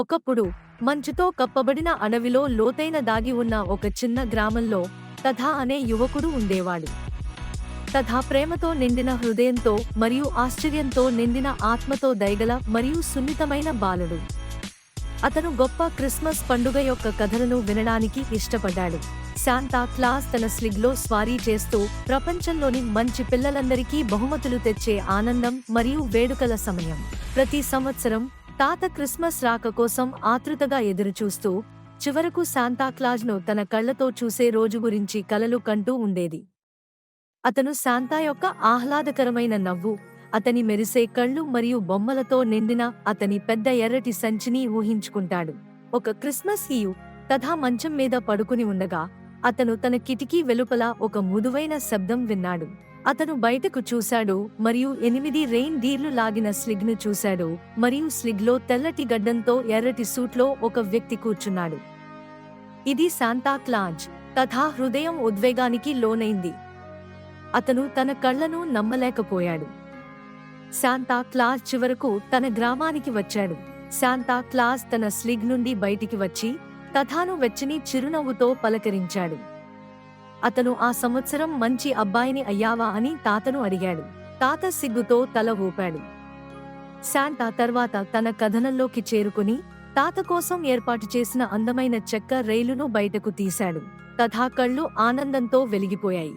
ఒకప్పుడు మంచుతో కప్పబడిన అడవిలో లోతైన దాగి ఉన్న ఒక చిన్న గ్రామంలో తథా అనే యువకుడు ఉండేవాడు. తథా ప్రేమతో నిండిన హృదయంతో మరియు ఆశ్చర్యంతో నిండిన ఆత్మతో దయగల మరియు సున్నితమైన బాలుడు. అతను గొప్ప క్రిస్మస్ పండుగ యొక్క కథలను వినడానికి ఇష్టపడ్డాడు. శాంతా క్లాస్ తన స్లిగ్లో స్వారీ చేస్తూ ప్రపంచంలోని మంచి పిల్లలందరికీ బహుమతులు తెచ్చే ఆనందం మరియు వేడుకల సమయం. ప్రతి సంవత్సరం తాత క్రిస్మస్ రాక కోసం ఆతృతగా ఎదురుచూస్తూ చివరకు శాంతాక్లాజ్ను తన కళ్లతో చూసే రోజు గురించి కలలు కంటూ ఉండేది. అతను శాంతా యొక్క ఆహ్లాదకరమైన నవ్వు, అతని మెరిసే కళ్ళు మరియు బొమ్మలతో నిండిన అతని పెద్ద ఎర్రటి సంచిని ఊహించుకుంటాడు. ఒక క్రిస్మస్ ఈవ్ తథా మంచం మీద పడుకుని ఉండగా అతను తన కిటికీ వెలుపల ఒక మృదువైన శబ్దం విన్నాడు. అతను బయటకు చూశాడు మరియు 8 రెయిన్ డీర్లు లాగిన స్లిగ్ను చూశాడు మరియు స్లిగ్లో తెల్లటి గడ్డంతో ఎర్రటి సూట్లో ఒక వ్యక్తి కూర్చున్నాడు. ఇది శాంతా క్లాజ్. తథా హృదయం ఉద్వేగానికి లోనైంది. అతను తన కళ్లను నమ్మలేకపోయాడు. శాంతా క్లాజ్ చివరకు తన గ్రామానికి వచ్చాడు. శాంతా క్లాజ్ తన స్లిగ్ నుండి బయటికి వచ్చి తథాను వెచ్చని చిరునవ్వుతో పలకరించాడు. అతను ఆ సంవత్సరం మంచి అబ్బాయిని అయ్యావా అని తాతను అడిగాడు. తాత సిగ్గుతో తల ఊపాడు. శాంతా తర్వాత తన కథనంలోకి చేరుకుని తాత కోసం ఏర్పాటు చేసిన అందమైన చెక్క రైలును బయటకు తీశాడు. తథా కళ్ళు ఆనందంతో వెలిగిపోయాయి.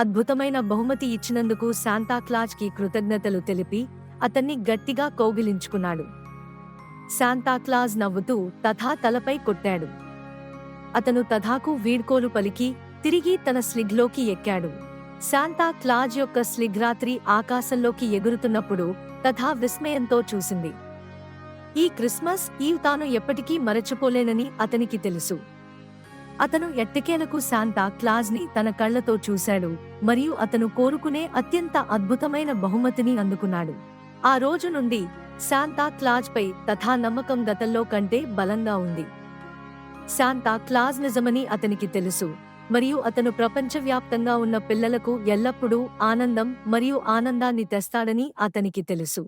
అద్భుతమైన బహుమతి ఇచ్చినందుకు శాంతాక్లాజ్కి కృతజ్ఞతలు తెలిపి అతన్ని గట్టిగా కౌగిలించుకున్నాడు. శాంతాక్లాజ్ నవ్వుతూ తథా తలపై కొట్టాడు. అతను తథాకు వీడ్కోలు పలికి తిరిగి తన స్లిగ్లోకి ఎక్కాడు. శాంతా క్లాజ్ యొక్క స్లిగ్ రాత్రి ఆకాశంలోకి ఎగురుతున్నప్పుడు తథా విస్మయంతో చూసింది. ఈ క్రిస్మస్ ఈవ్ తాను ఎప్పటికీ మరచిపోలేనని అతనికి తెలుసు. అతను ఎట్టకేలకు శాంతా క్లాజ్ని తన కళ్లతో చూశాడు మరియు అతను కోరుకునే అత్యంత అద్భుతమైన బహుమతిని అందుకున్నాడు. ఆ రోజు నుండి శాంతా క్లాజ్పై తథా నమ్మకం గతంలో కంటే బలంగా ఉంది. శాంతా క్లాజ్ నిజమని అతనికి తెలుసు మరియు అతను ప్రపంచవ్యాప్తంగా ఉన్న పిల్లలకు ఎల్లప్పుడూ ఆనందం మరియు ఆనందాన్ని తెస్తాడని అతనికి తెలుసు.